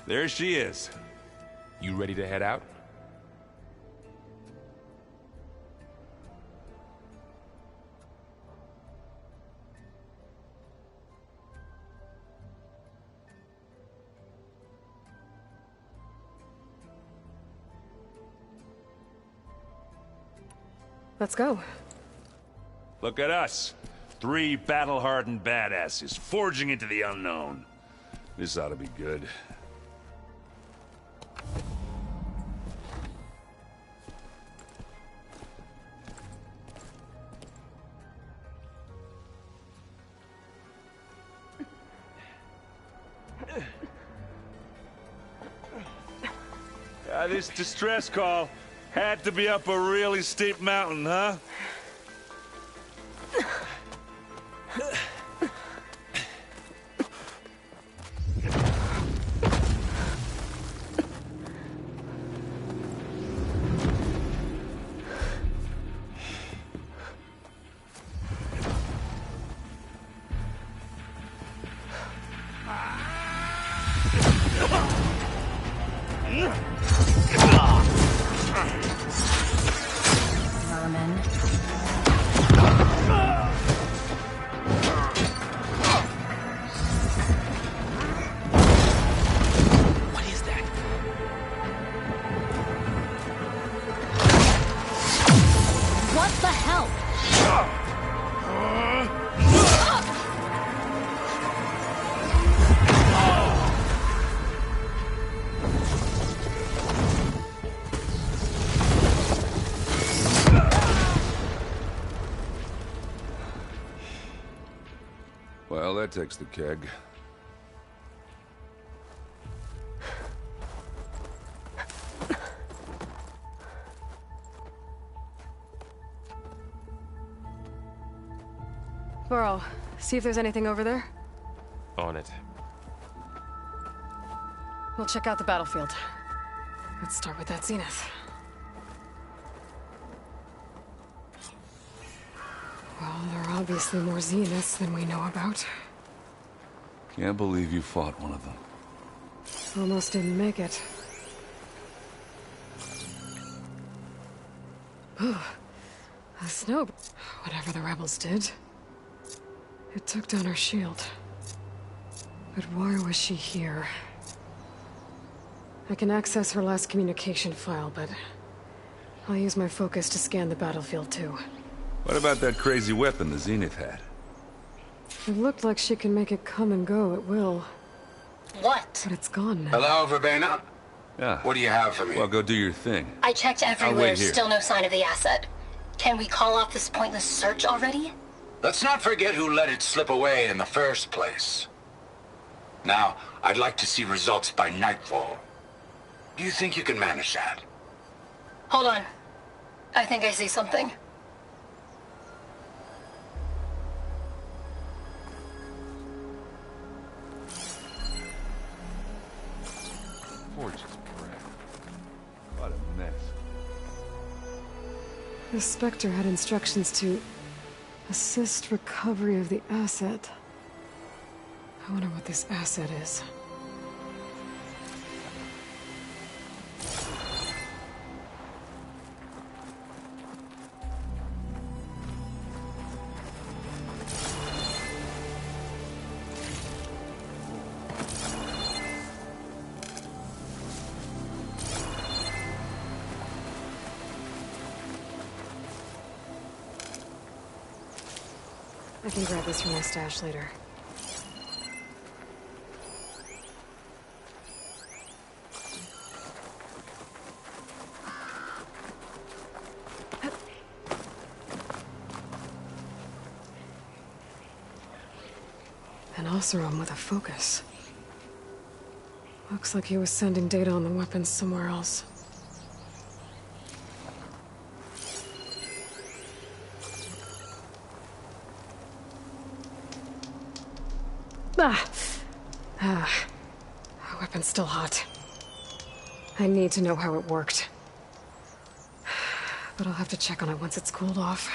There she is. You ready to head out? Let's go. Look at us. 3 battle-hardened badasses forging into the unknown. This ought to be good. This distress call had to be up a really steep mountain, huh? Well, that takes the keg. Burrow, see if there's anything over there. On it. We'll check out the battlefield. Let's start with that Zenith. Well, there are obviously more Zeniths than we know about. Can't believe you fought one of them. Almost didn't make it. A snow... Whatever the rebels did. It took down her shield. But why was she here? I can access her last communication file, but... I'll use my focus to scan the battlefield too. What about that crazy weapon the Zenith had? It looked like she can make it come and go at will. What? But it's gone now. Hello, Verbena? Yeah. What do you have for me? Well, go do your thing. I checked I'll everywhere, wait here. still no sign of the asset. Can we call off this pointless search already? Let's not forget who let it slip away in the first place. Now, I'd like to see results by nightfall. Do you think you can manage that? Hold on. I think I see something. Forge's crap. What a mess. The Spectre had instructions to assist recovery of the asset. I wonder what this asset is. I can grab this from my stash later. An Oseram with a focus. Looks like he was sending data on the weapons somewhere else. The weapon's still hot. I need to know how it worked. But I'll have to check on it once it's cooled off.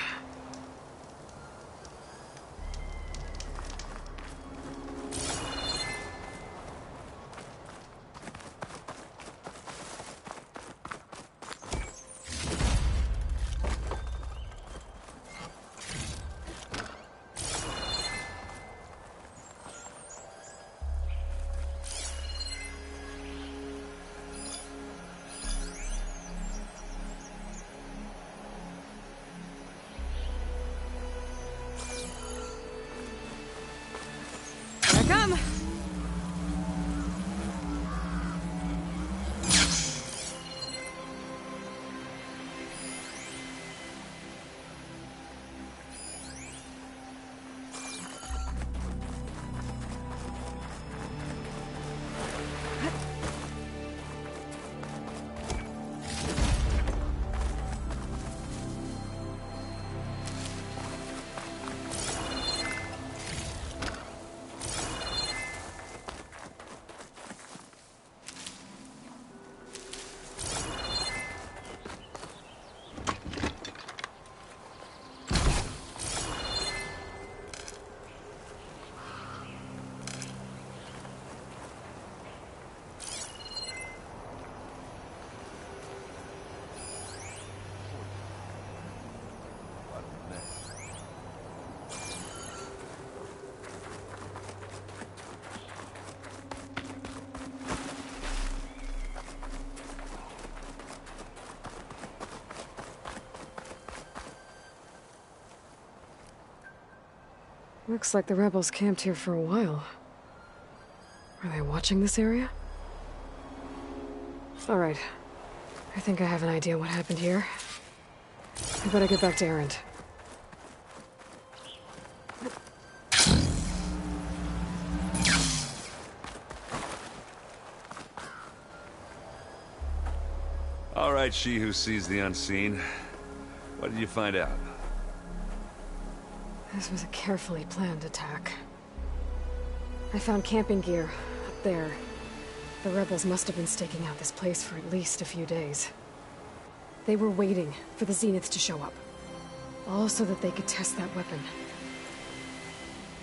Looks like the rebels camped here for a while. Are they watching this area? Alright. I think I have an idea what happened here. I better get back to Erend. All right, she who sees the unseen. What did you find out? This was a carefully planned attack. I found camping gear up there. The rebels must have been staking out this place for at least a few days. They were waiting for the Zeniths to show up. All so that they could test that weapon.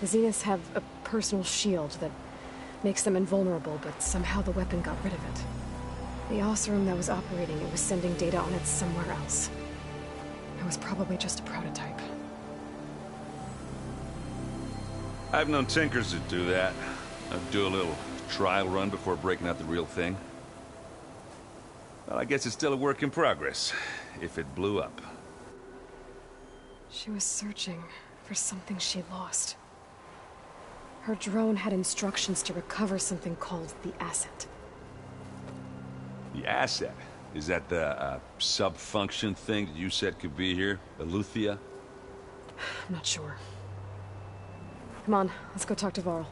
The Zeniths have a personal shield that makes them invulnerable, but somehow the weapon got rid of it. The Oseram that was operating it was sending data on it somewhere else. It was probably just a prototype. I've known tinkers that do that. I'd do a little trial run before breaking out the real thing. Well, I guess it's still a work in progress, if it blew up. She was searching for something she lost. Her drone had instructions to recover something called the Asset. The Asset? Is that the sub-function thing that you said could be here? Eleuthia? I'm not sure. Come on, let's go talk to Varl.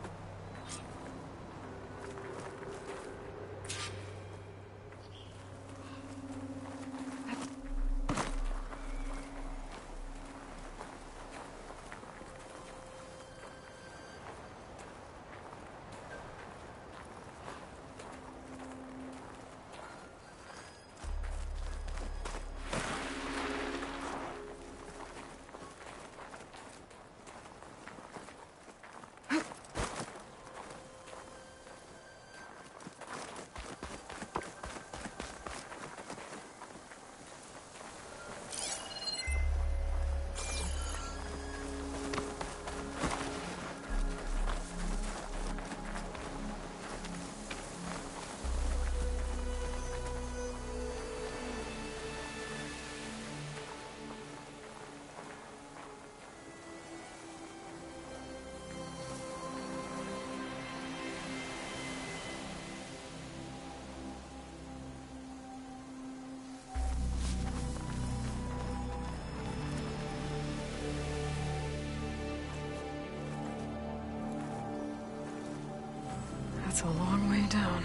That's a long way down.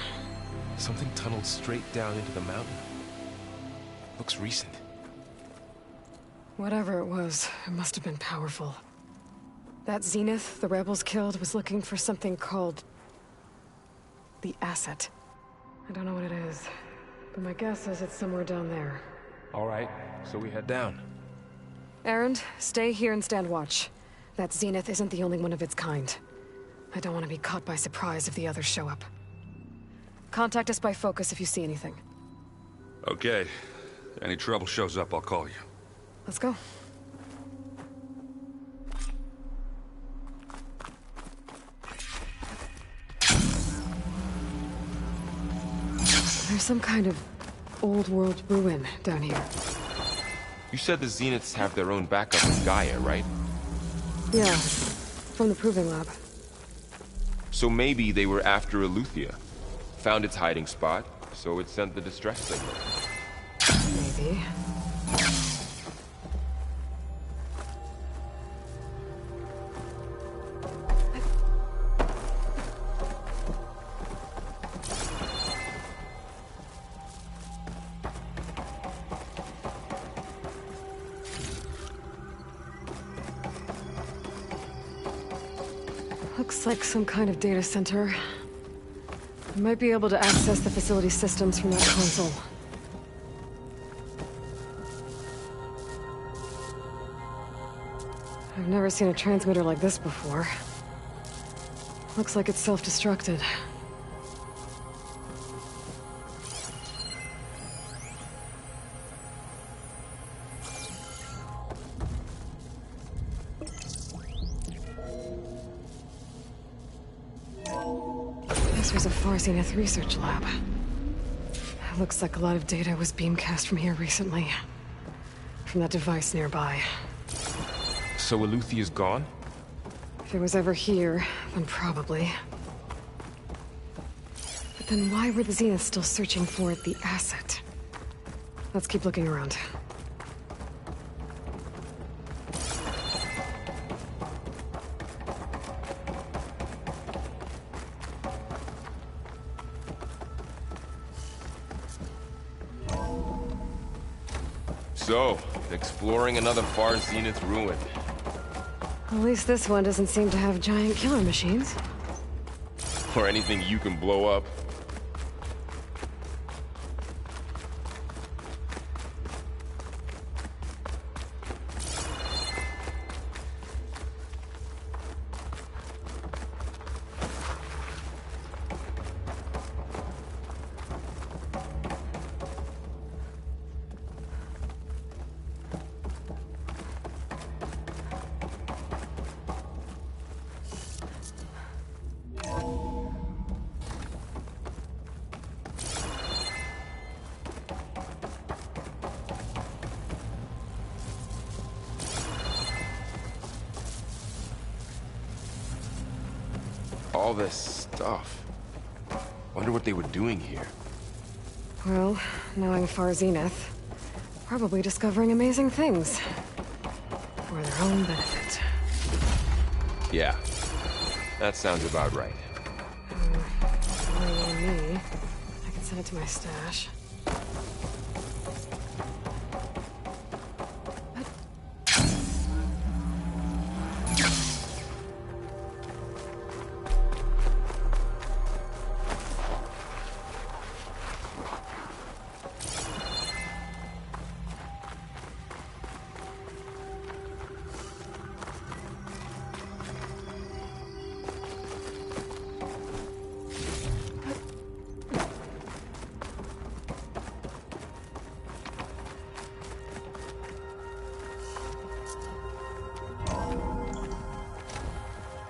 Something tunneled straight down into the mountain. Looks recent. Whatever it was, it must have been powerful. That Zenith the rebels killed was looking for something called the Asset. I don't know what it is, but my guess is it's somewhere down there. All right, so we head down. Erend, stay here and stand watch. That Zenith isn't the only one of its kind. I don't want to be caught by surprise if the others show up. Contact us by focus if you see anything. Okay. If any trouble shows up, I'll call you. Let's go. There's some kind of old world ruin down here. You said the Zeniths have their own backup in Gaia, right? Yeah, from the Proving Lab. So maybe they were after Eleuthia. Found its hiding spot, so it sent the distress signal. Maybe. Looks like some kind of data center. I might be able to access the facility systems from that console. I've never seen a transmitter like this before. Looks like it's self-destructed. This was a Far Zenith research lab. Looks like a lot of data was beamcast from here recently. From that device nearby. So Eleuthia's gone? If it was ever here, then probably. But then why were the Zeniths still searching for the asset? Let's keep looking around. So, exploring another Far Zenith ruin. At least this one doesn't seem to have giant killer machines. Or anything you can blow up. All this stuff. Wonder what they were doing here. Well, knowing Far Zenith, probably discovering amazing things. For their own benefit. Yeah, that sounds about right. Only me. I can send it to my stash.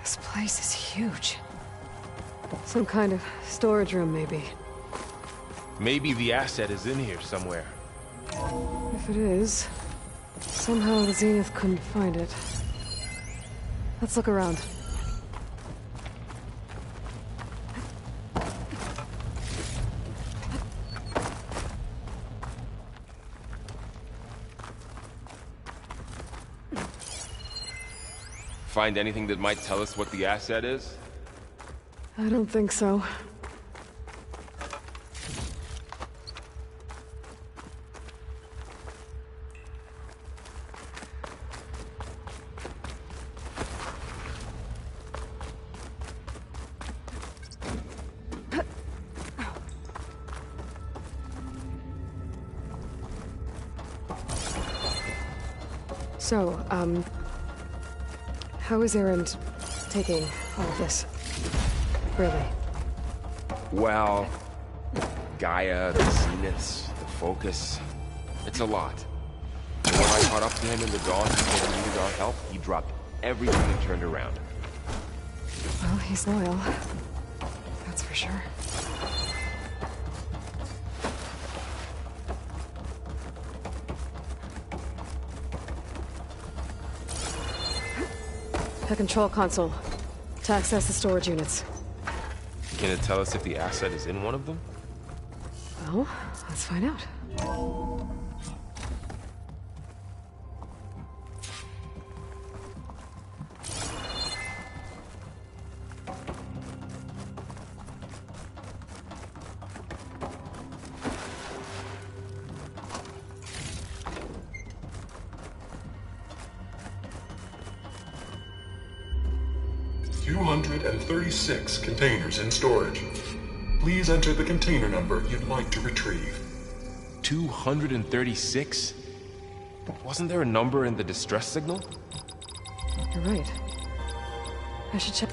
This place is huge. Some kind of storage room, maybe. Maybe the asset is in here somewhere. If it is, somehow the Zenith couldn't find it. Let's look around. Find anything that might tell us what the asset is? I don't think so. So, how is Erend taking all of this? Really? Well, Gaia, the Zeniths, the Focus. It's a lot. And when I caught up to him in the dawn and said he needed our help, he dropped everything and turned around. Well, he's loyal. That's for sure. The control console. To access the storage units. Can it tell us if the asset is in one of them? Well, let's find out. "236 containers in storage. Please enter the container number you'd like to retrieve." 236? Wasn't there a number in the distress signal? You're right. I should check.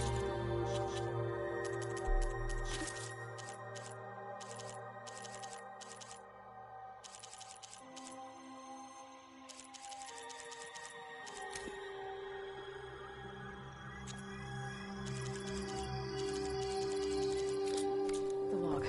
The log.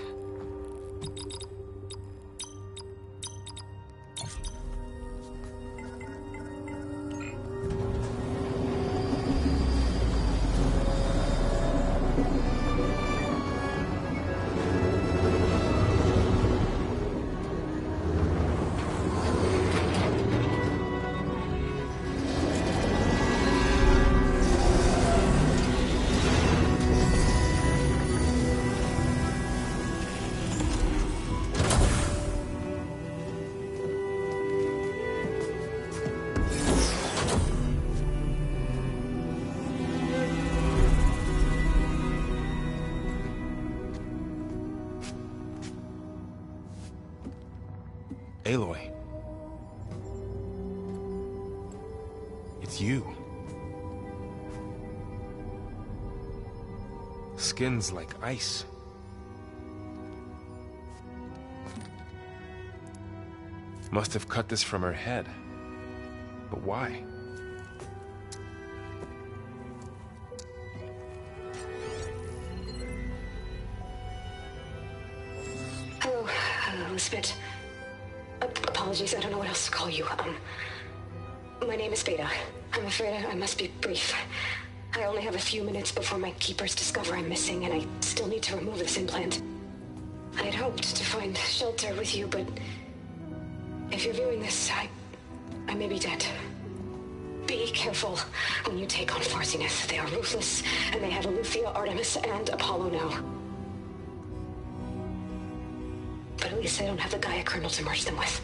It's you. Skin's like ice. Must have cut this from her head. But why? Hello, Elizabeth. Apologies, I don't know what else to call you. My name is Beta. I'm afraid I must be brief. I only have a few minutes before my keepers discover I'm missing, and I still need to remove this implant. I had hoped to find shelter with you, but if you're viewing this, I may be dead. Be careful when you take on Far Zenith. They are ruthless, and they have Eleuthia, Artemis, and Apollo now. But at least I don't have the Gaia kernel to merge them with.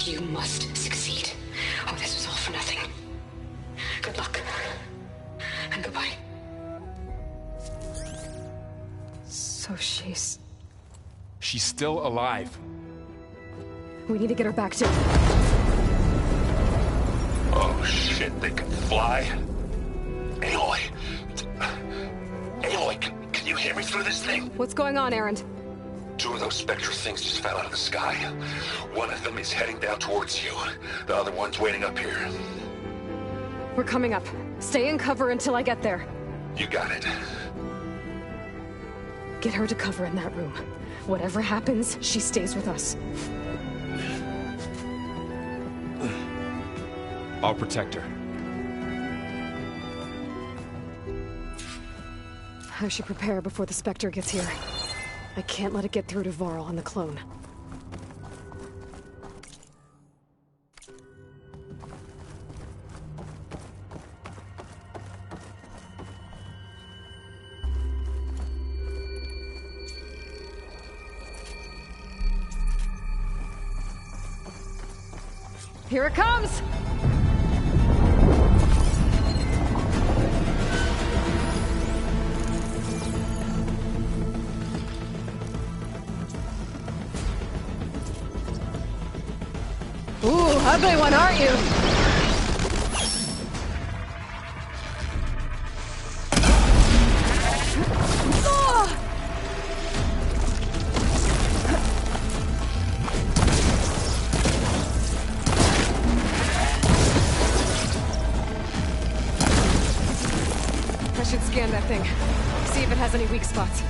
You must succeed, or this was all for nothing. Good luck. And goodbye. So she's... She's still alive. We need to get her back to... Oh shit, they can fly? Aloy! Aloy, can you hear me through this thing? What's going on, Erend? 2 of those Spectre things just fell out of the sky. One of them is heading down towards you. The other one's waiting up here. We're coming up. Stay in cover until I get there. You got it. Get her to cover in that room. Whatever happens, she stays with us. I'll protect her. I should prepare before the Spectre gets here. I can't let it get through to Varl and the clone. Here it comes! Ooh, ugly one, aren't you? I should scan that thing. See if it has any weak spots.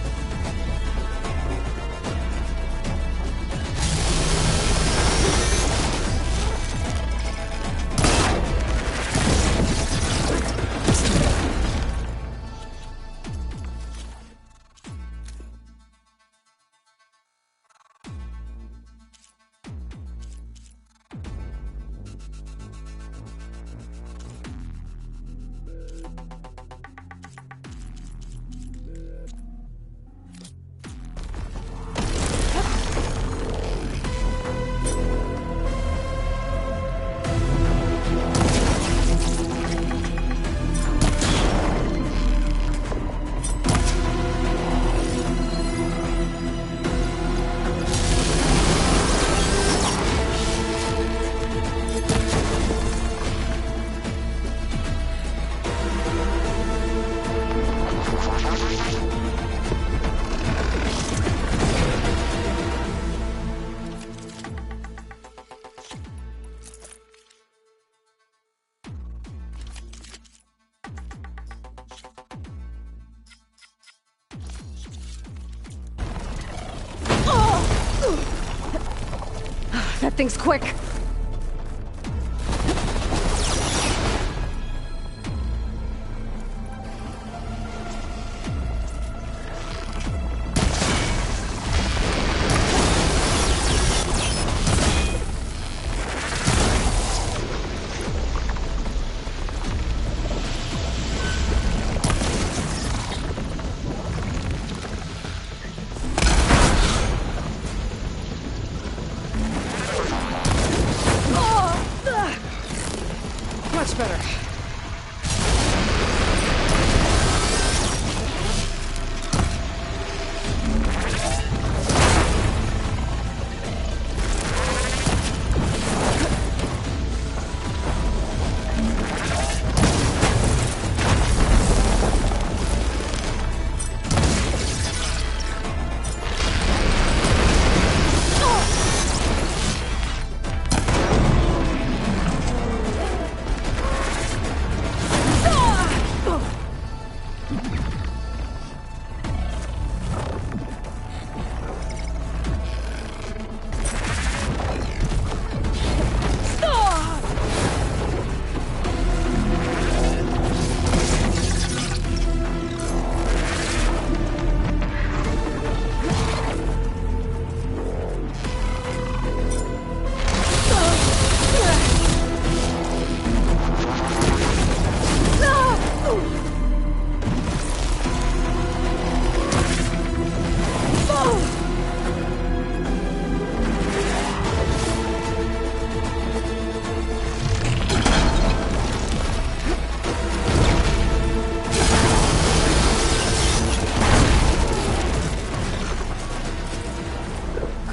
That thing's quick.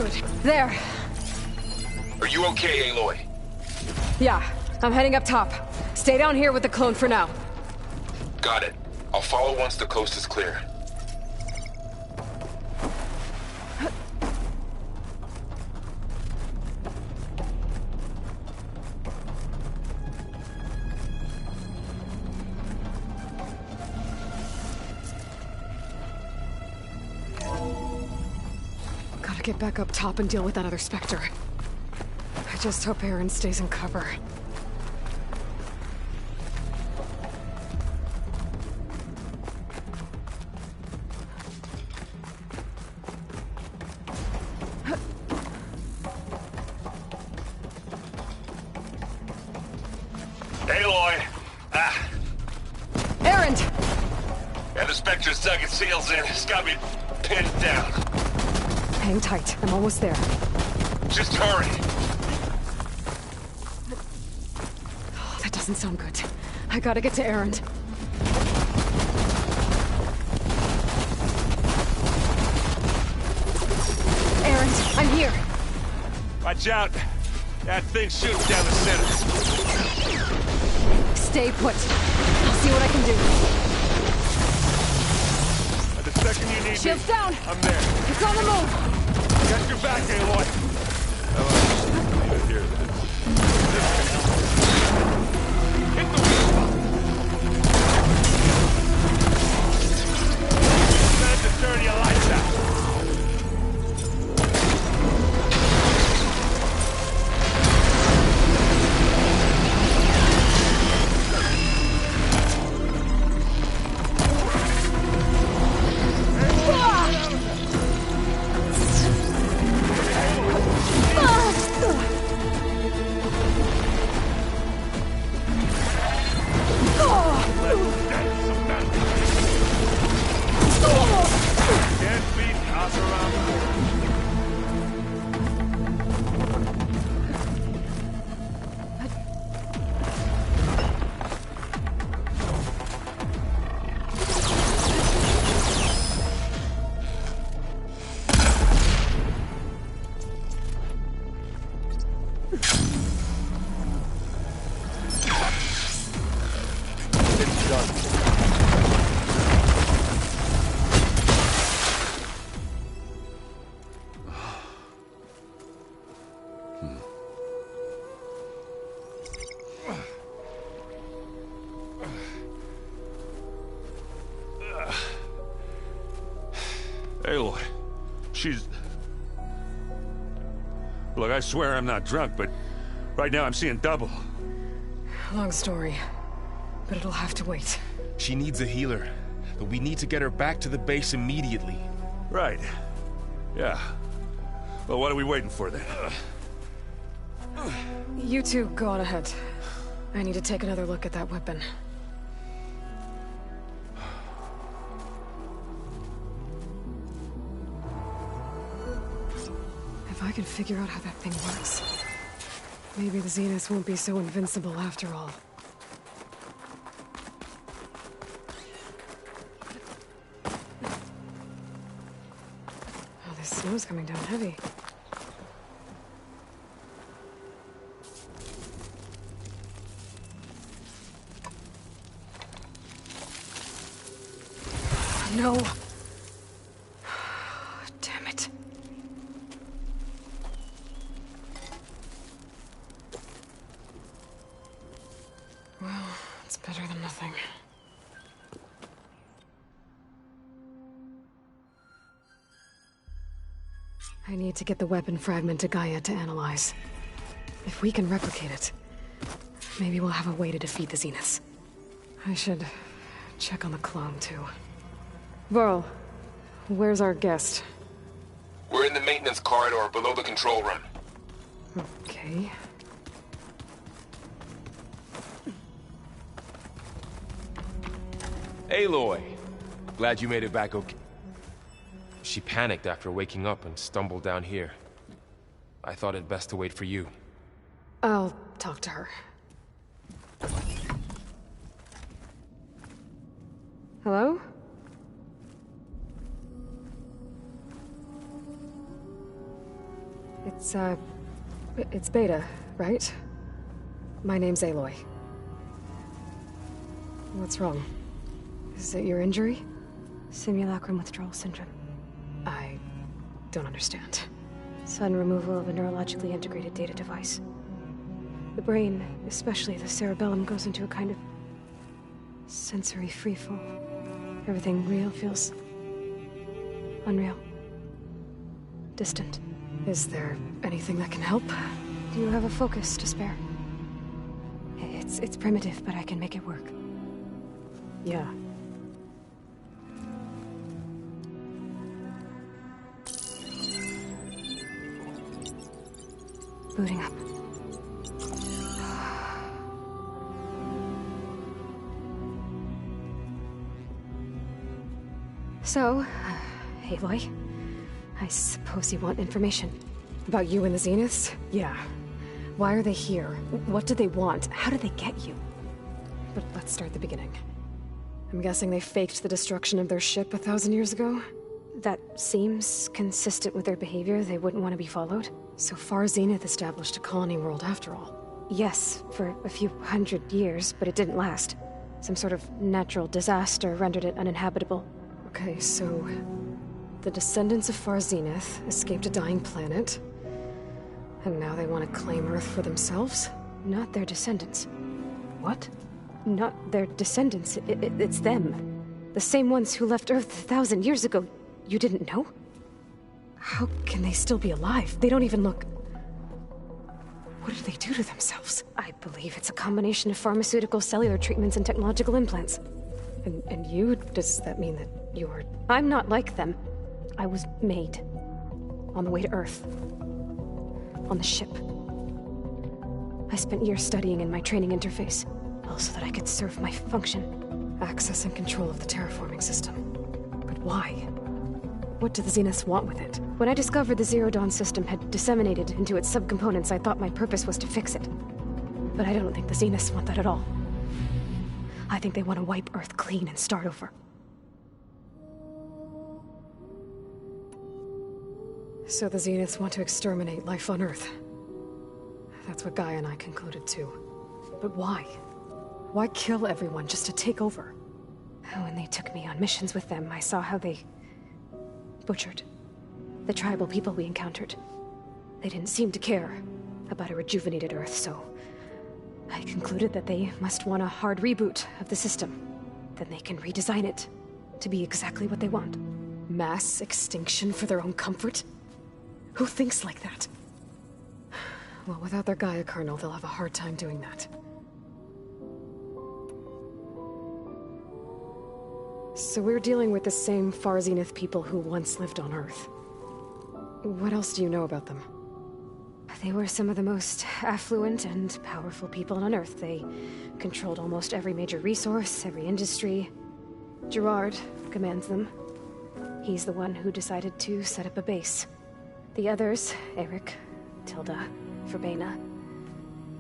good. There. Are you okay, Aloy? Yeah, I'm heading up top. Stay down here with the clone for now. Got it. I'll follow once the coast is clear. Gotta get back up top and deal with that other Spectre. I just hope Aaron stays in cover. Aloy! Aaron! Yeah, the Spectre's dug its heels in. It's got me pinned down. Hang tight. I'm almost there. Just hurry. Oh, that doesn't sound good. I gotta get to Aaron. Aaron, I'm here. Watch out. That thing shoots down the center. Stay put. I'll see what I can do. The second you need Shields me, down. I'm there. It's on the move. Got your back, Aloy. Here, then. Hit the wheel. Time to turn your lights out. Can't beat Asaram. It's done. Aloy, she's... Look, I swear I'm not drunk, but right now I'm seeing double. Long story, but it'll have to wait. She needs a healer, but we need to get her back to the base immediately. Right. Yeah. Well, what are we waiting for then? You two go on ahead. I need to take another look at that weapon. If I can figure out how that thing works, maybe the Zeniths won't be so invincible after all. Oh, this snow's coming down heavy. No. Damn it. Well, it's better than nothing. I need to get the weapon fragment to Gaia to analyze. If we can replicate it, maybe we'll have a way to defeat the Zeniths. I should check on the clone, too. Varl, where's our guest? We're in the maintenance corridor below the control room. Okay. Aloy! Glad you made it back okay. She panicked after waking up and stumbled down here. I thought it best to wait for you. I'll talk to her. Hello? It's Beta, right? My name's Aloy. What's wrong? Is it your injury? Simulacrum withdrawal syndrome. I don't understand. Sudden removal of a neurologically integrated data device. The brain, especially the cerebellum, goes into a kind of sensory freefall. Everything real feels unreal. Distant. Is there anything that can help? Do you have a focus to spare? It's primitive, but I can make it work. Yeah. Booting up. So, Aloy, I suppose you want information. About you and the Zeniths? Yeah. Why are they here? What do they want? How did they get you? But let's start at the beginning. I'm guessing they faked the destruction of their ship 1,000 years ago? That seems consistent with their behavior. They wouldn't want to be followed. So Far Zenith established a colony world after all. Yes, for a few hundred years, but it didn't last. Some sort of natural disaster rendered it uninhabitable. Okay, so the descendants of Far Zenith escaped a dying planet, and now they want to claim Earth for themselves? Not their descendants. What? Not their descendants. It's them. The same ones who left Earth 1,000 years ago. You didn't know? How can they still be alive? They don't even look... What did they do to themselves? I believe it's a combination of pharmaceutical, cellular treatments, and technological implants. And you? Does that mean that you're... I'm not like them. I was made. On the way to Earth. On the ship. I spent years studying in my training interface, all so that I could serve my function. Access and control of the terraforming system. But why? What do the Zeniths want with it? When I discovered the Zero Dawn system had disseminated into its subcomponents, I thought my purpose was to fix it. But I don't think the Zeniths want that at all. I think they want to wipe Earth clean and start over. So the Zeniths want to exterminate life on Earth. That's what Gaia and I concluded too. But why? Why kill everyone just to take over? When they took me on missions with them, I saw how they butchered the tribal people we encountered. They didn't seem to care about a rejuvenated Earth, so I concluded that they must want a hard reboot of the system. Then they can redesign it to be exactly what they want. Mass extinction for their own comfort? Who thinks like that? Well, without their Gaia kernel, they'll have a hard time doing that. So we're dealing with the same Far Zenith people who once lived on Earth. What else do you know about them? They were some of the most affluent and powerful people on Earth. They controlled almost every major resource, every industry. Gerard commands them. He's the one who decided to set up a base. The others, Eric, Tilda, Verbena,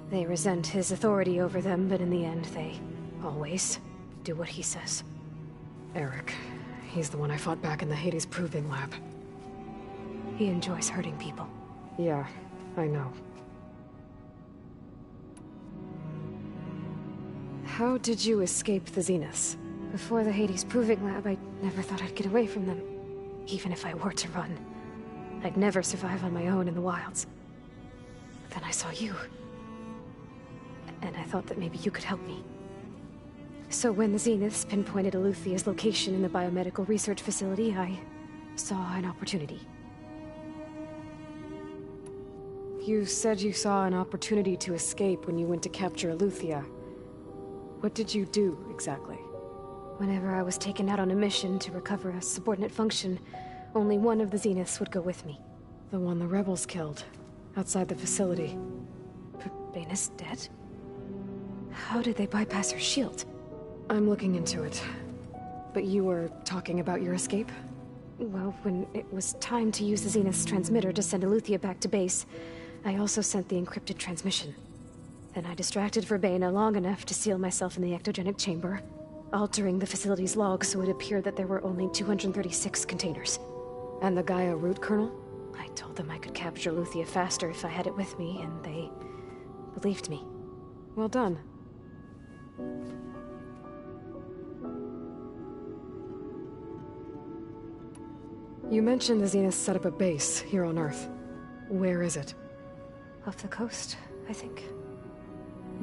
they resent his authority over them, but in the end, they always do what he says. Eric. He's the one I fought back in the Hades Proving Lab. He enjoys hurting people. Yeah, I know. How did you escape the Zeniths? Before the Hades Proving Lab, I never thought I'd get away from them. Even if I were to run, I'd never survive on my own in the wilds. Then I saw you. And I thought that maybe you could help me. So when the Zeniths pinpointed Eluthia's location in the biomedical research facility, I saw an opportunity. You said you saw an opportunity to escape when you went to capture Eluthia. What did you do, exactly? Whenever I was taken out on a mission to recover a subordinate function, only one of the Zeniths would go with me. The one the rebels killed, outside the facility. Baina's dead? How did they bypass her shield? I'm looking into it. But you were talking about your escape? Well, when it was time to use the Zenith's transmitter to send Eluthia back to base, I also sent the encrypted transmission. Then I distracted Verbena long enough to seal myself in the ectogenic chamber, altering the facility's log so it appeared that there were only 236 containers. And the Gaia root kernel? I told them I could capture Luthia faster if I had it with me, and they believed me. Well done. You mentioned the Zenith set up a base here on Earth. Where is it? Off the coast, I think.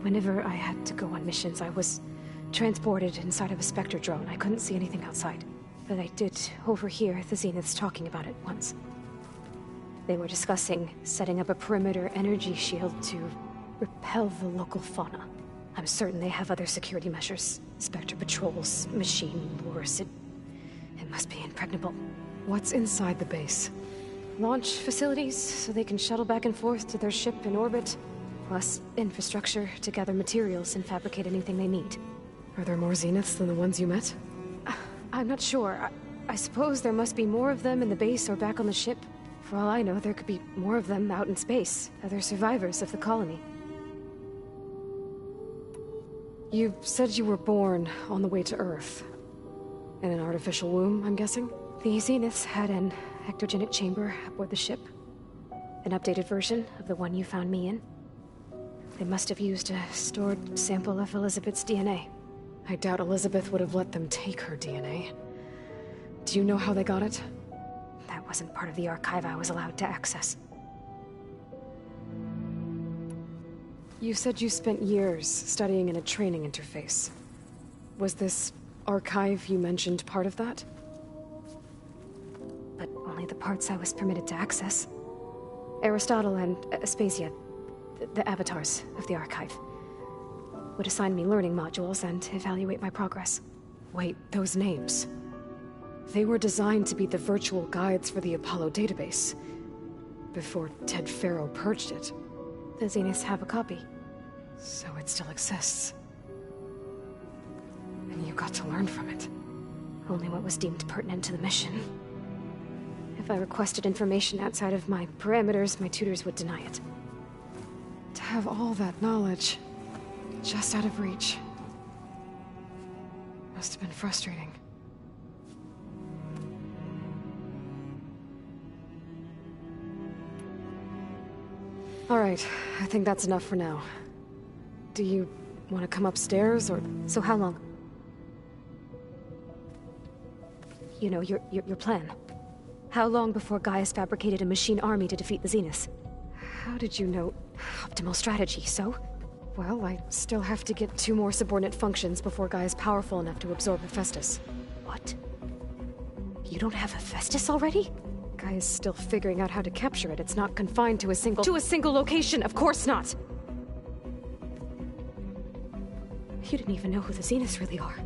Whenever I had to go on missions, I was transported inside of a Spectre drone. I couldn't see anything outside. But I did overhear the Zeniths talking about it once. They were discussing setting up a perimeter energy shield to repel the local fauna. I'm certain they have other security measures. Spectre patrols, machine wars. It must be impregnable. What's inside the base? Launch facilities, so they can shuttle back and forth to their ship in orbit. Plus, infrastructure to gather materials and fabricate anything they need. Are there more Zeniths than the ones you met? I'm not sure. I suppose there must be more of them in the base or back on the ship. For all I know, there could be more of them out in space. Other survivors of the colony. You said you were born on the way to Earth. In an artificial womb, I'm guessing? The Zeniths had an ectogenic chamber aboard the ship. An updated version of the one you found me in. They must have used a stored sample of Elizabeth's DNA. I doubt Elizabeth would have let them take her DNA. Do you know how they got it? That wasn't part of the archive I was allowed to access. You said you spent years studying in a training interface. Was this archive you mentioned part of that? But only the parts I was permitted to access. Aristotle and Aspasia, the avatars of the archive, would assign me learning modules and evaluate my progress. Wait, those names. They were designed to be the virtual guides for the Apollo database, before Ted Faro purged it. The Zeniths have a copy. So it still exists. And you got to learn from it. Only what was deemed pertinent to the mission. If I requested information outside of my parameters, my tutors would deny it. To have all that knowledge, just out of reach. Must have been frustrating. All right, I think that's enough for now. Do you want to come upstairs, or... So how long? You know, your plan. How long before Gaius fabricated a machine army to defeat the Zeniths? How did you know? Optimal strategy, so? Well, I still have to get 2 more subordinate functions before Gaia's powerful enough to absorb Hephaestus. What? You don't have Hephaestus already? Gaia's still figuring out how to capture it. It's not confined to a single... To a single location, of course not! You didn't even know who the Zeniths really are.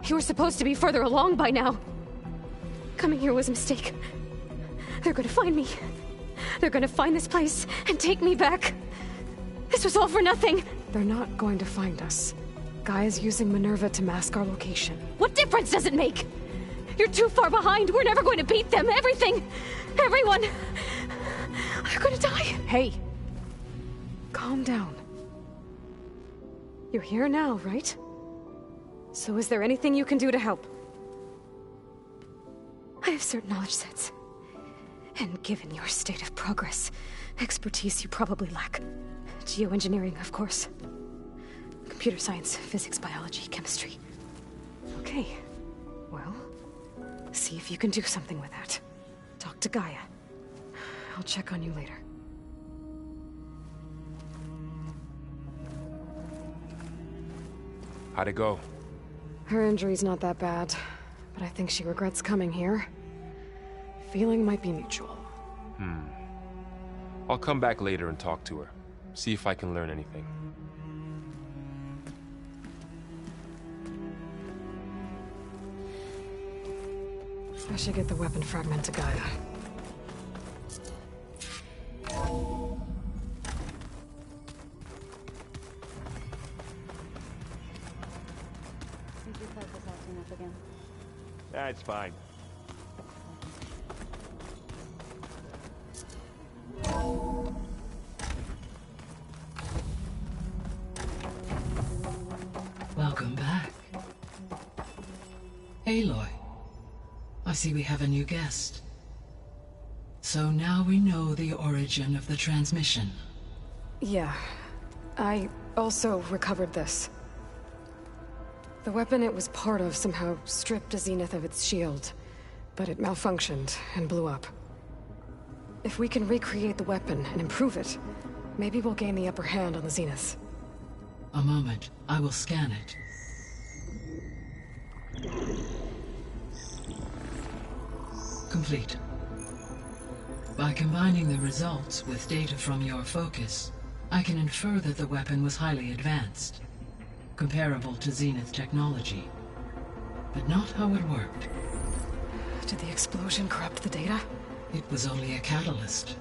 You were supposed to be further along by now. Coming here was a mistake. They're gonna find me. They're gonna find this place and take me back. This was all for nothing. They're not going to find us. Gaia's using Minerva to mask our location. What difference does it make? You're too far behind. We're never going to beat them. Everything, everyone, they're gonna die. Hey, calm down. You're here now, right? So is there anything you can do to help? I have certain knowledge sets. And given your state of progress, expertise you probably lack. Geoengineering, of course. Computer science, physics, biology, chemistry. Okay. Well, see if you can do something with that. Talk to Gaia. I'll check on you later. How'd it go? Her injury's not that bad, but I think she regrets coming here. Feeling might be mutual. I'll come back later and talk to her. See if I can learn anything. I should get the weapon fragment to Gaia. That's fine. Welcome back. Aloy. I see we have a new guest. So now we know the origin of the transmission. Yeah. I also recovered this. The weapon it was part of somehow stripped Zenith of its shield, but it malfunctioned and blew up. If we can recreate the weapon and improve it, maybe we'll gain the upper hand on the Zeniths. A moment. I will scan it. Complete. By combining the results with data from your focus, I can infer that the weapon was highly advanced, comparable to Zenith technology, but not how it worked. Did the explosion corrupt the data? It was only a catalyst.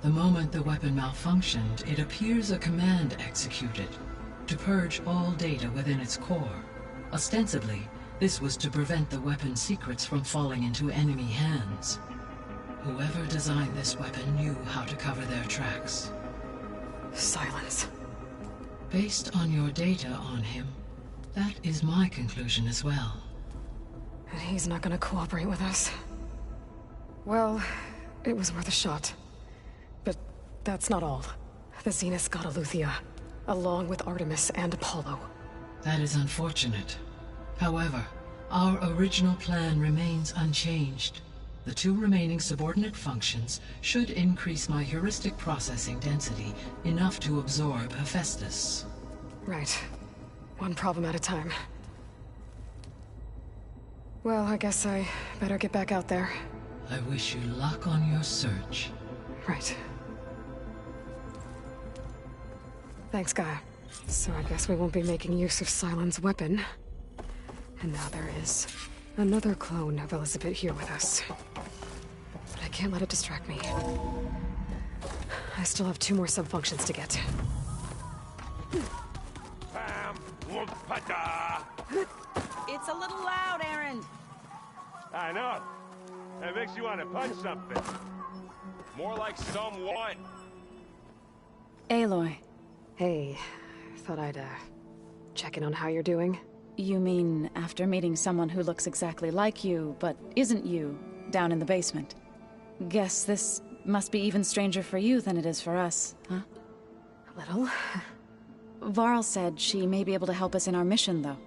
The moment the weapon malfunctioned, it appears a command executed to purge all data within its core. Ostensibly, this was to prevent the weapon's secrets from falling into enemy hands. Whoever designed this weapon knew how to cover their tracks. Silence. Based on your data on him, that is my conclusion as well. And he's not gonna cooperate with us. Well, it was worth a shot. But that's not all. The Zeniths got Eleuthia, along with Artemis and Apollo. That is unfortunate. However, our original plan remains unchanged. The two remaining subordinate functions should increase my heuristic processing density enough to absorb Hephaestus. Right. One problem at a time. Well, I guess I better get back out there. I wish you luck on your search. Right. Thanks, Gaia. So I guess we won't be making use of Sylens' weapon. And now there is another clone of Elizabeth here with us. But I can't let it distract me. I still have 2 more sub-functions to get. It's a little loud, Aaron. I know. That makes you want to punch something. More like someone. Aloy. Hey, thought I'd, check in on how you're doing. You mean after meeting someone who looks exactly like you, but isn't you, down in the basement? Guess this must be even stranger for you than it is for us, huh? A little. Varl said she may be able to help us in our mission, though.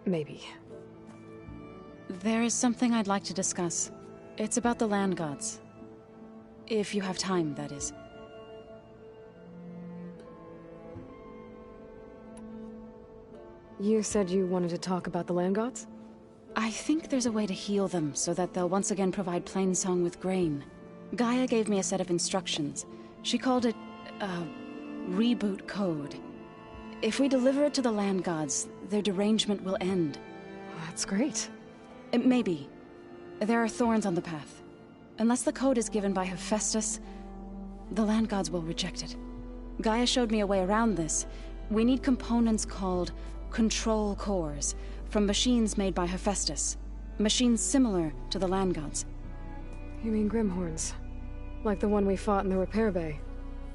Maybe. There is something I'd like to discuss. It's about the land gods. If you have time, that is. You said you wanted to talk about the land gods? I think there's a way to heal them so that they'll once again provide Plainsong with grain. Gaia gave me a set of instructions. She called it, reboot code. If we deliver it to the land gods, their derangement will end. That's great. Maybe. There are thorns on the path. Unless the code is given by Hephaestus, the land gods will reject it. Gaia showed me a way around this. We need components called control cores, from machines made by Hephaestus. Machines similar to the land gods. You mean Grimhorns? Like the one we fought in the repair bay?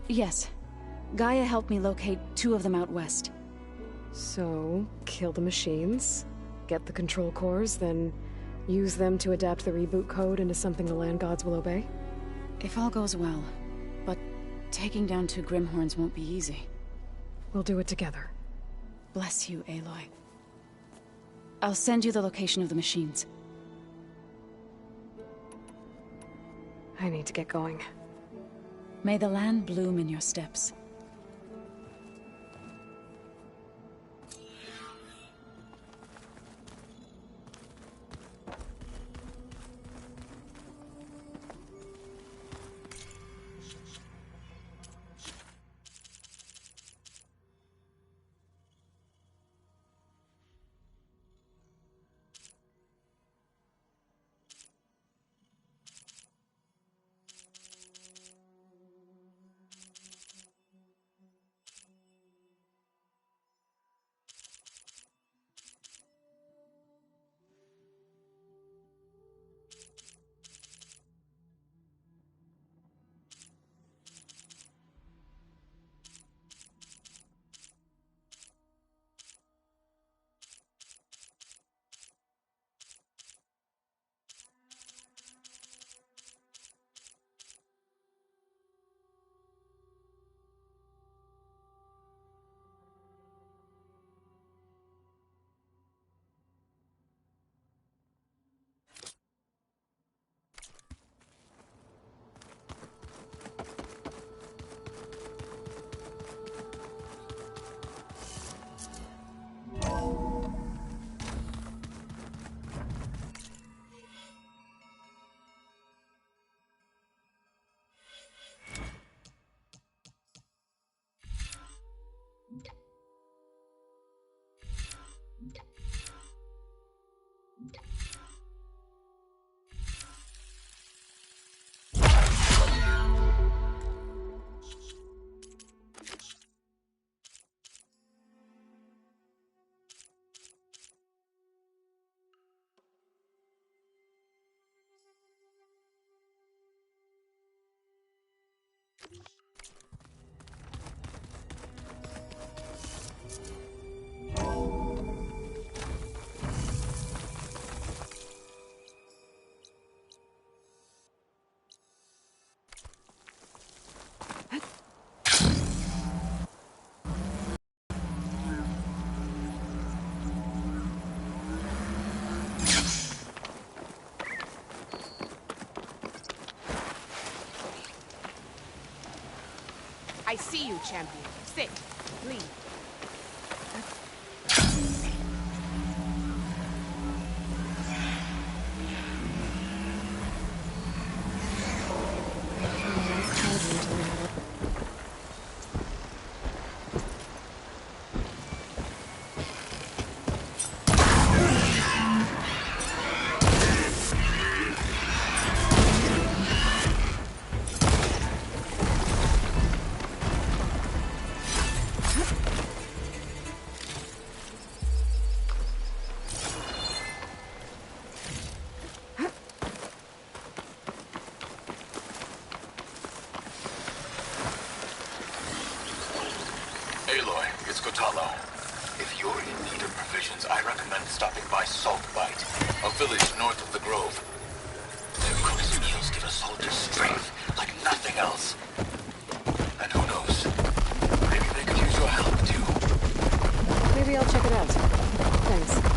Yes. Gaia helped me locate 2 of them out west. So, kill the machines, get the control cores, then use them to adapt the reboot code into something the land gods will obey? If all goes well. But taking down 2 Grimhorns won't be easy. We'll do it together. Bless you, Aloy. I'll send you the location of the machines. I need to get going. May the land bloom in your steps. I see you, champion. Sit. Leave. Aloy, it's Kotallo. If you're in need of provisions, I recommend stopping by Saltbite, a village north of the Grove. Their cook's meals give a soldier strength like nothing else. And who knows, maybe they could use your help too. Maybe I'll check it out. Thanks.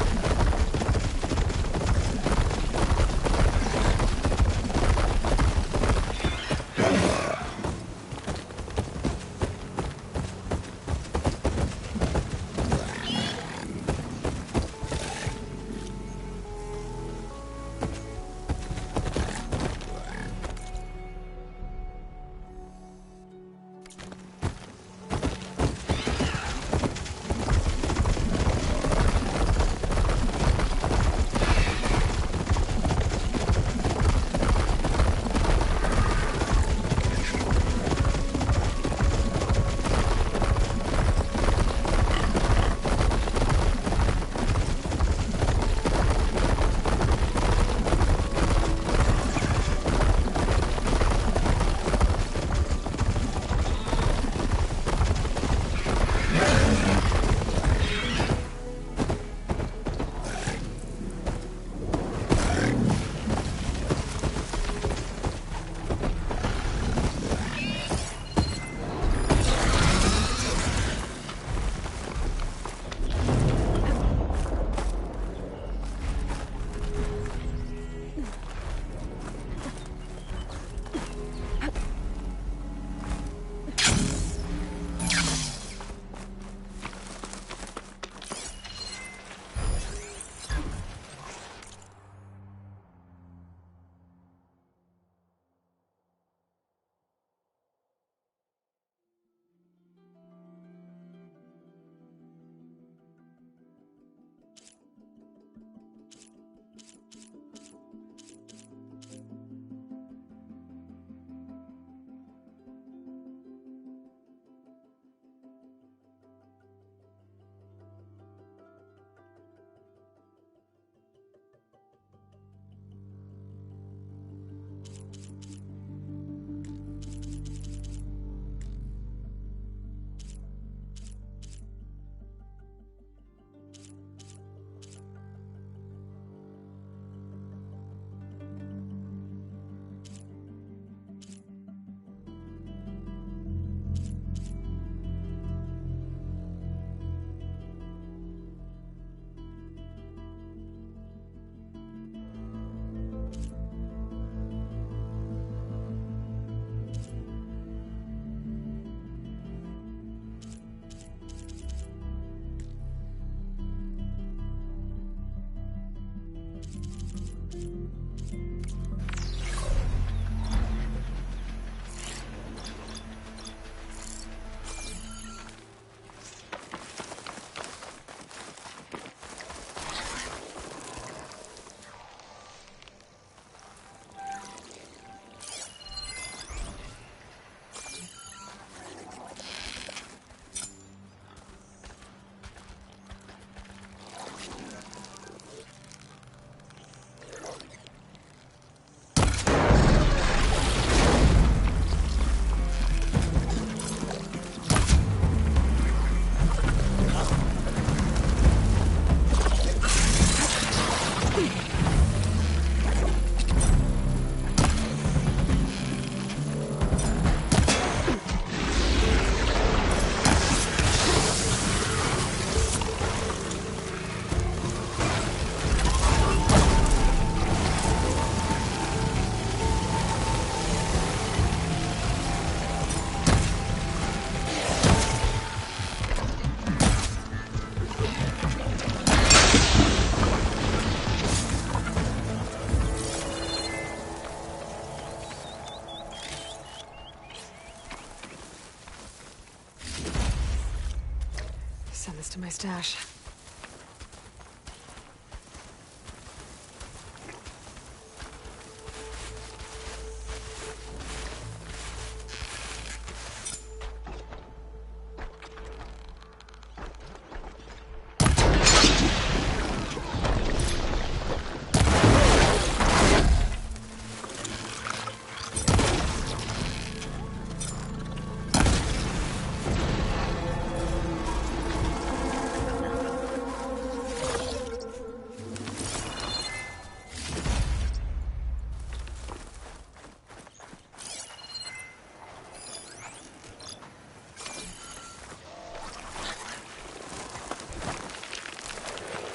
Send this to my stash.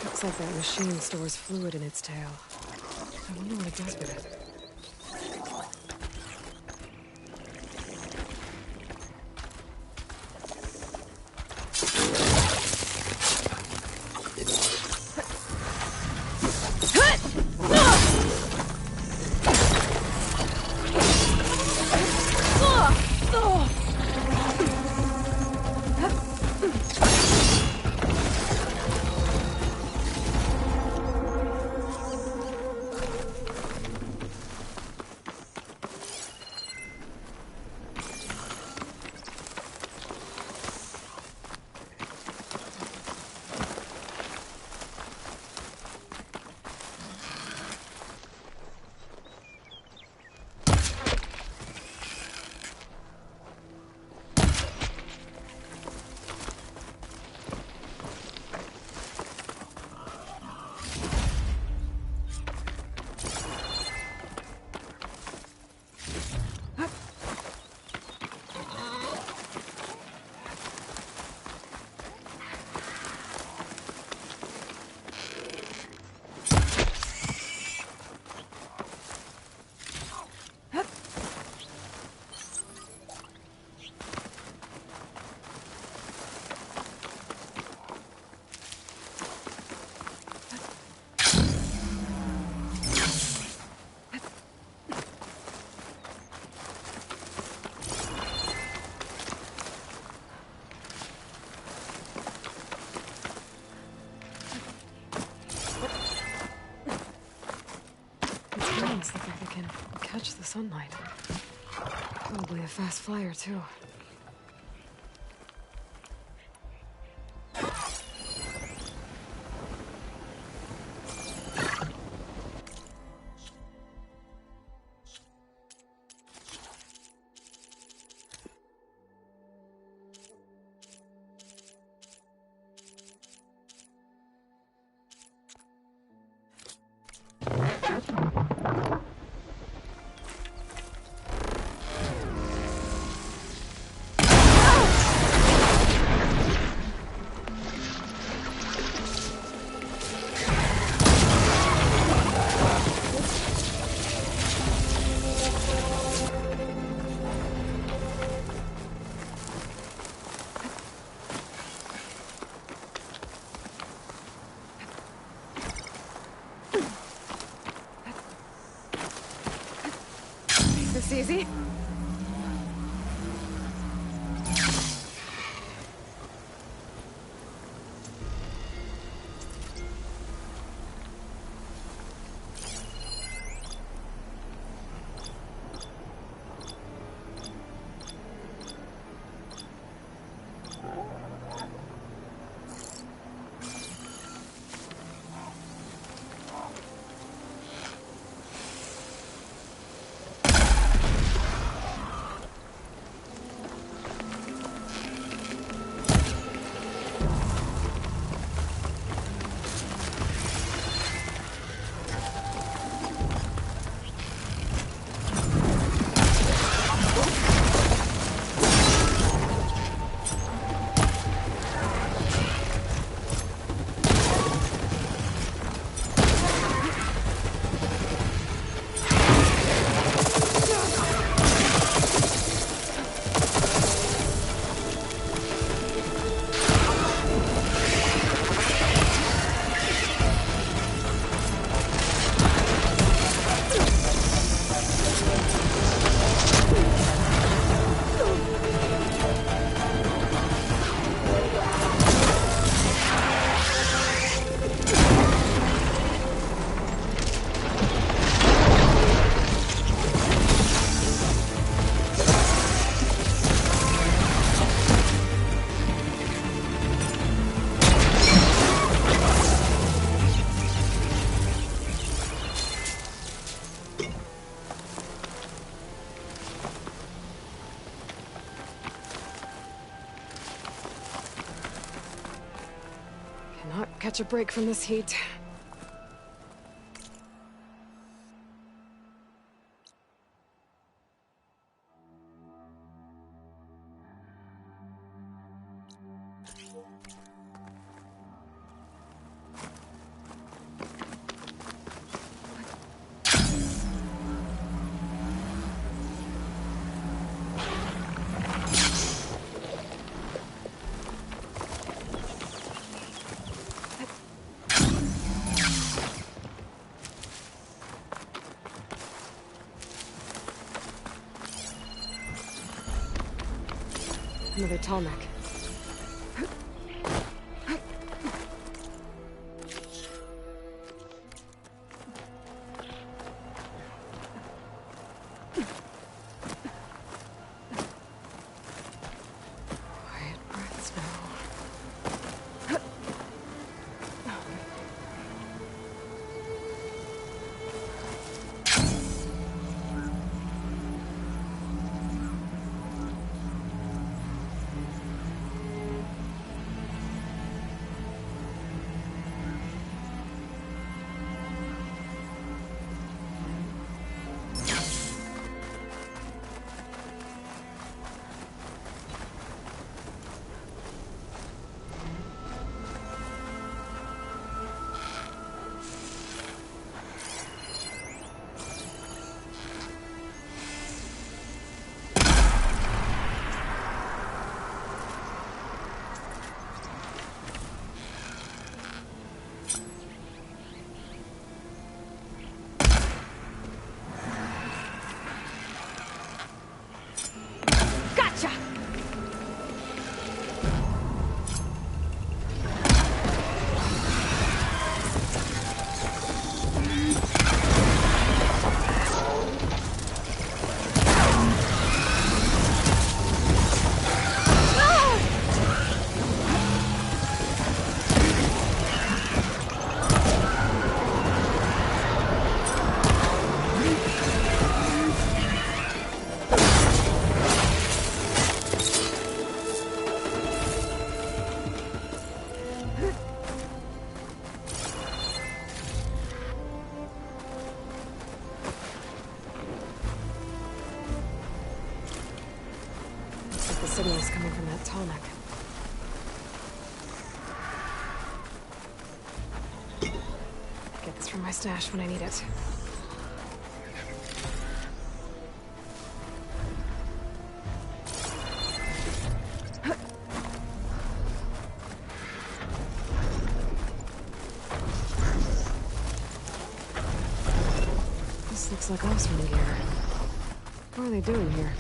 Looks like that machine stores fluid in its tail. I wonder what it does with it. Look like they can catch the sunlight. Probably a fast flyer, too. This easy? catch a break from this heat. Another tall neck. Quiet breaths now. The signal's coming from that tall neck. Get this from my stash when I need it. This looks like Osram gear. What are they doing here?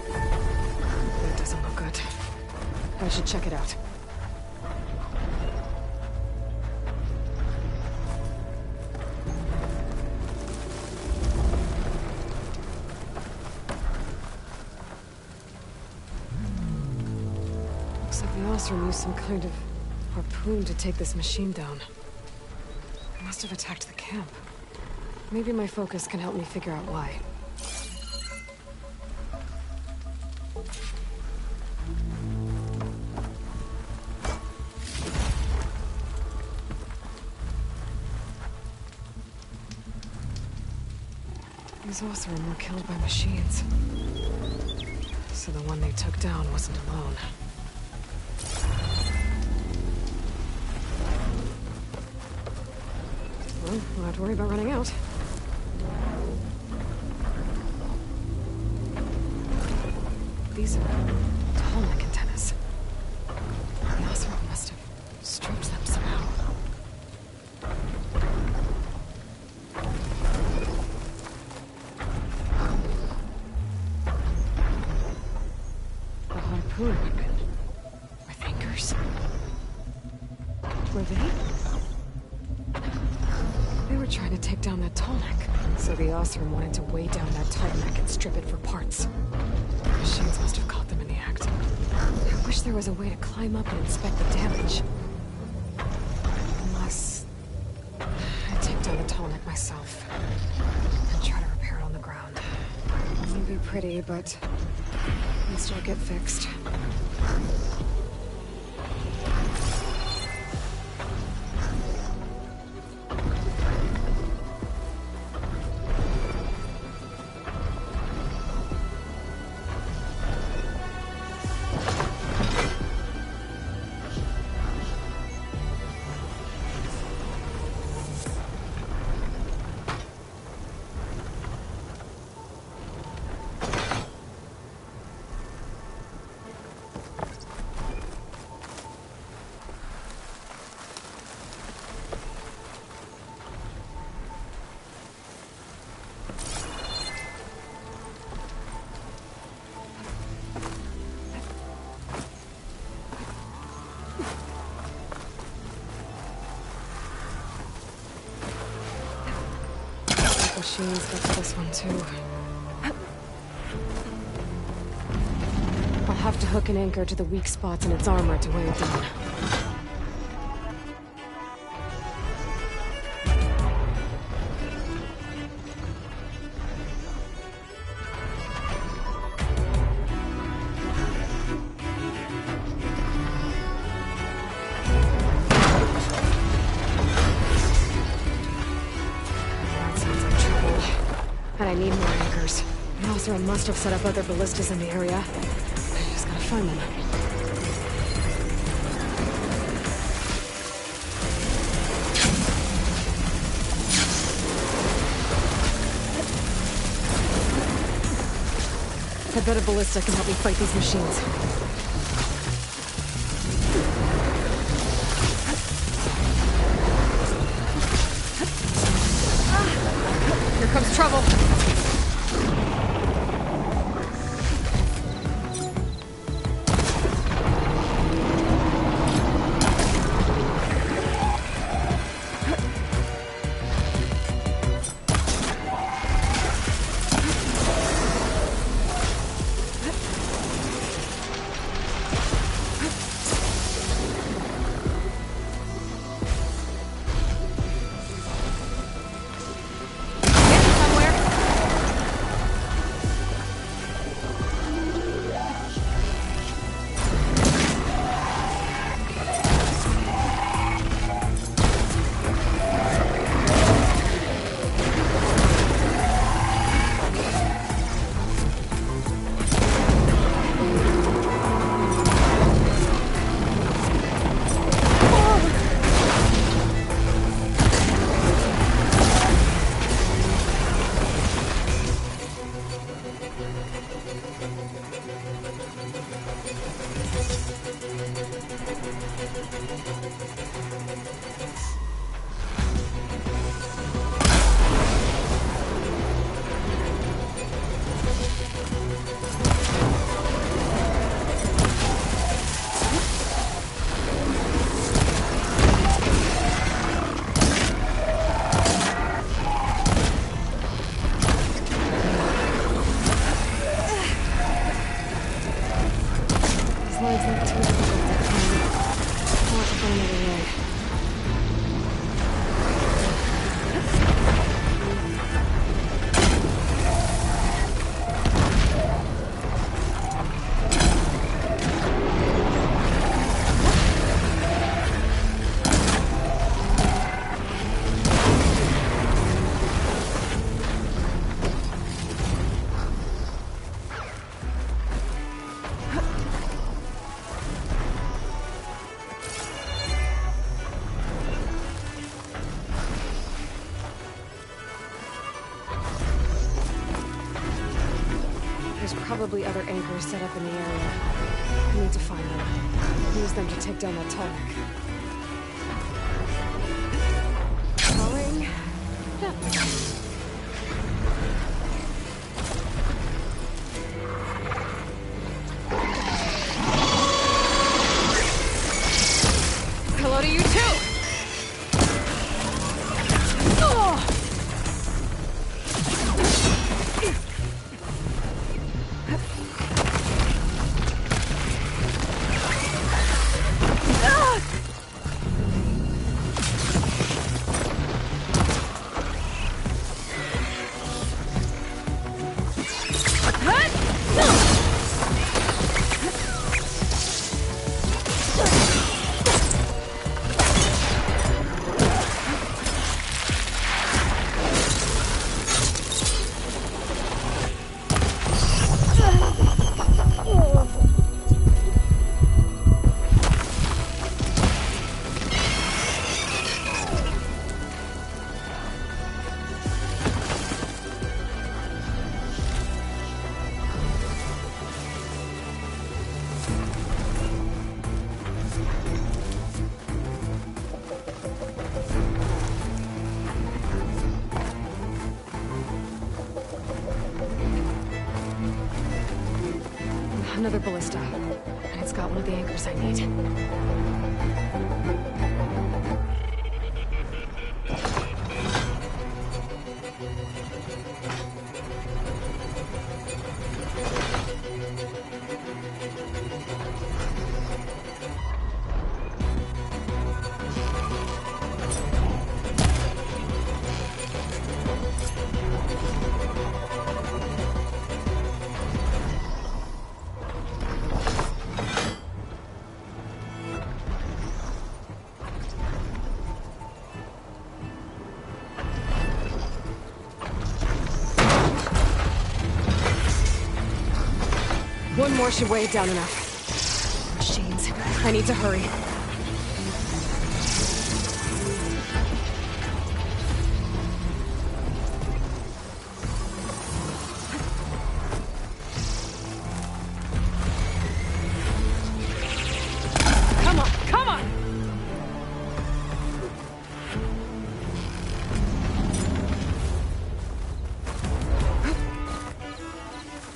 That doesn't look good. I should check it out. Looks like the Osram used some kind of harpoon to take this machine down. They must have attacked the camp. Maybe my focus can help me figure out why. These Osram were killed by machines. So the one they took down wasn't alone. Well, we'll have to worry about running out. These are tall neck antennas. The Osram must have stripped them somehow. The harpoon. Were thinkers? Were they? They were trying to take down that tall neck. So the Osram wanted to weigh down that tall neck and strip it for parts. The machines must have caught them in the act. I wish there was a way to climb up and inspect the damage. Unless I take down the tall neck myself and try to repair it on the ground. It won't be pretty, but it'll still get fixed. machines get to this one too. I'll have to hook an anchor to the weak spots in its armor to weigh it down. I need more anchors. Malzra must have set up other ballistas in the area. I just gotta find them. I bet a ballista can help me fight these machines. Here comes trouble. Probably other anchors set up in the area. I need to find them. Use them to take down that Tallneck. Going gently. Hello to you too! Oh! Another ballista. And it's got one of the anchors I need. One more should weigh it down enough. Machines. I need to hurry. Come on, come on!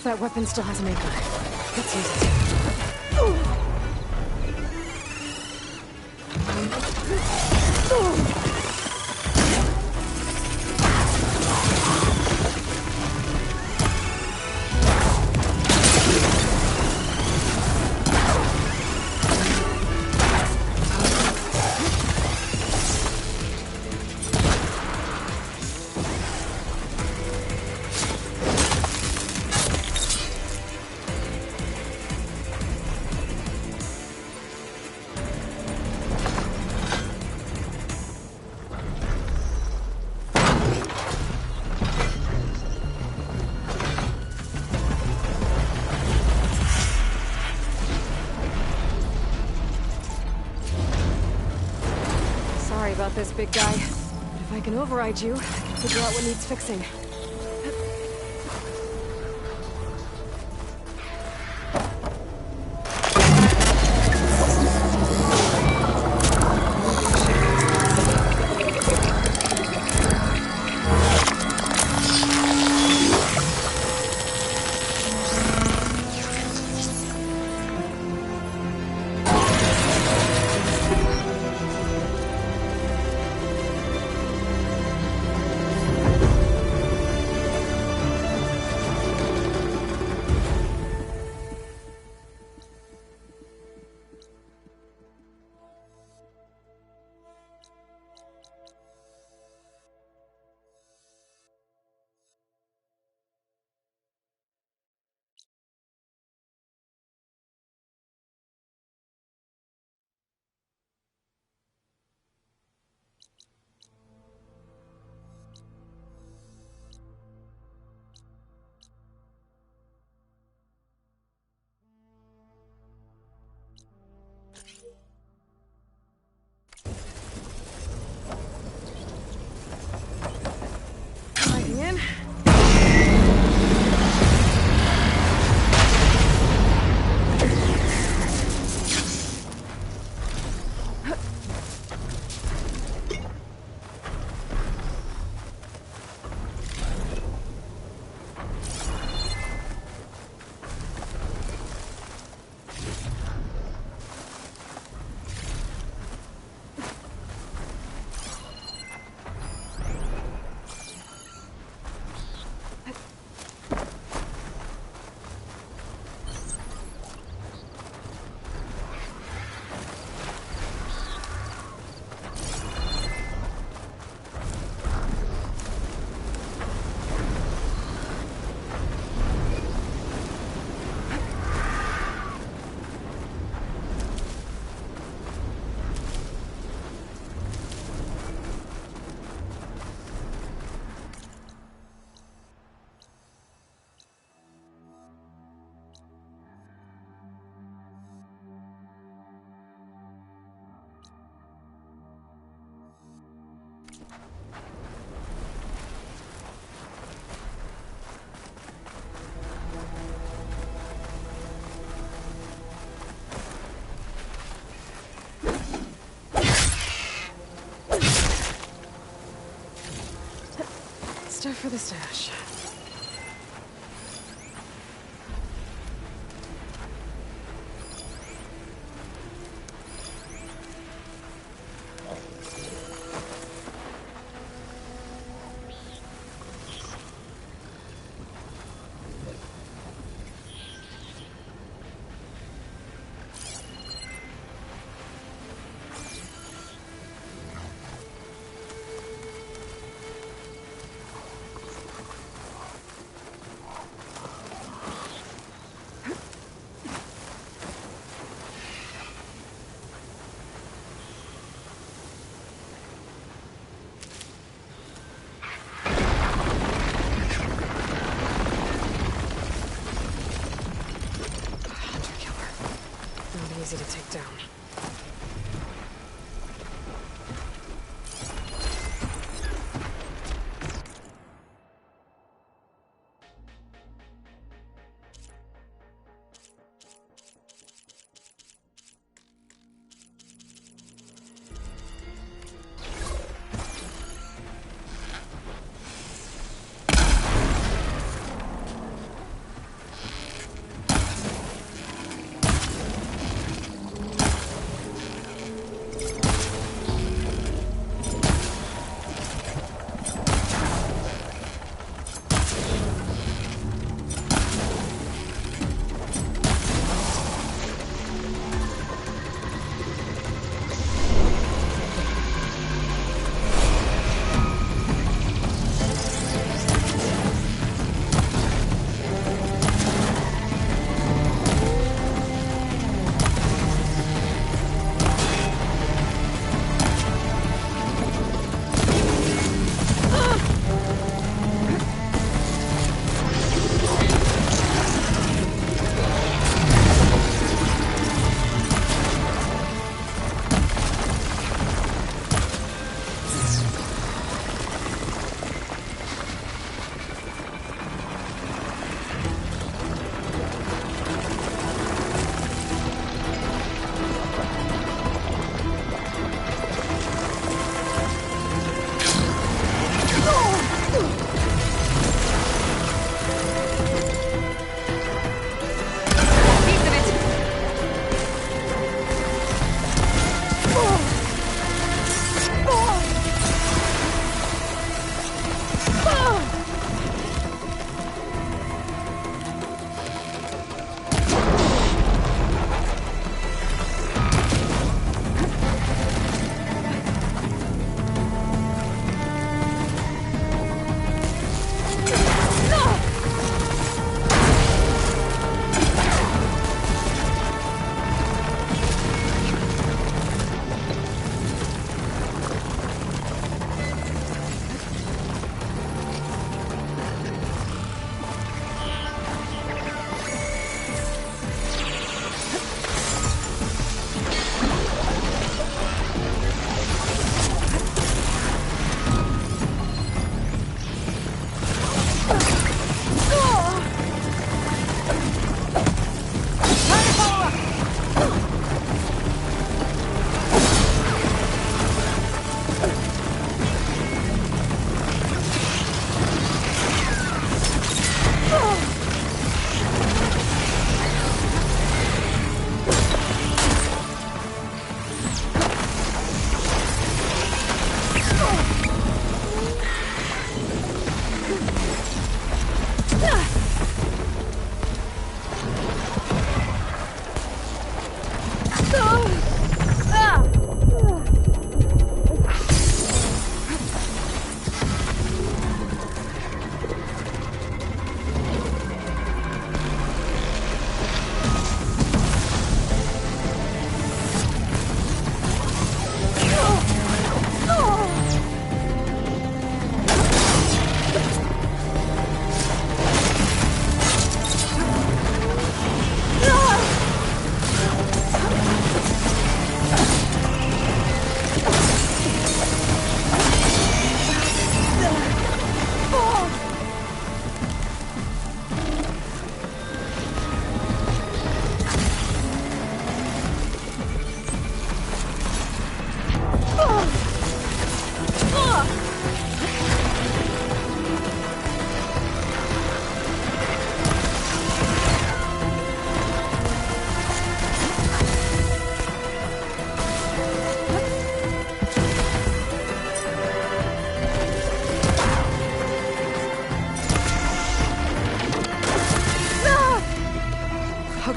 That weapon still has an anchor. Let's use it. Sorry about this, big guy. But if I can override you, I can figure out what needs fixing. Stuff for the stash. easy to take down.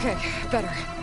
Okay, better.